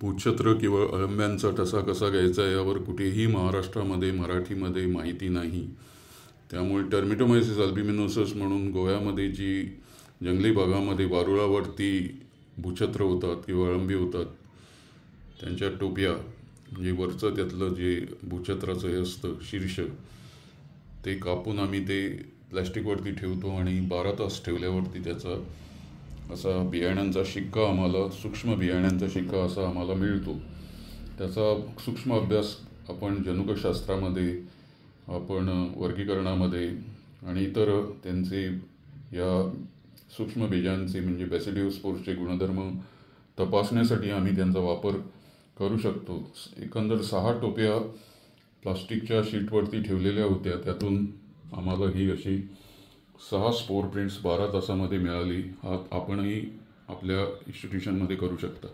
भूछत्र किंवा अळंब्यांचा ठसा कसा घ्यायचा यावर कुठेही महाराष्ट्रामध्ये मराठीमध्ये माहिती नाही. त्यामुळे टर्मिटोमायसिस अल्बिमिनोसस म्हणून गोव्यामध्ये जी जंगली भागामध्ये वारुळावरती भूछत्र होतात किंवा अळंबी होतात, त्यांच्या टोप्या म्हणजे वरचं त्यातलं जे भूछत्राचं हे असतं शीर्ष, ते कापून आम्ही ते प्लॅस्टिकवरती ठेवतो आणि 12 तास ठेवल्यावरती त्याचा असा बियाण्यांचा शिक्का आम्हाला, सूक्ष्म बियाण्यांचा शिक्का असा आम्हाला मिळतो. त्याचा सूक्ष्म अभ्यास आपण जनुकशास्त्रामध्ये, आपण वर्गीकरणामध्ये आणि इतर त्यांचे या सूक्ष्म बीजांचे म्हणजे बॅसिडियोस्पोर्सचे गुणधर्म तपासण्यासाठी आम्ही त्यांचा वापर करू शकतो. एकंदर 6 टोप्या प्लास्टिकच्या शीटवरती ठेवलेल्या होत्या. त्यातून आम्हाला ही अशी 6 स्पोर प्रिंट्स 12 तासामध्ये मिळाली. आपणही आपल्या इन्स्टिट्यूशनमध्ये करू शकता.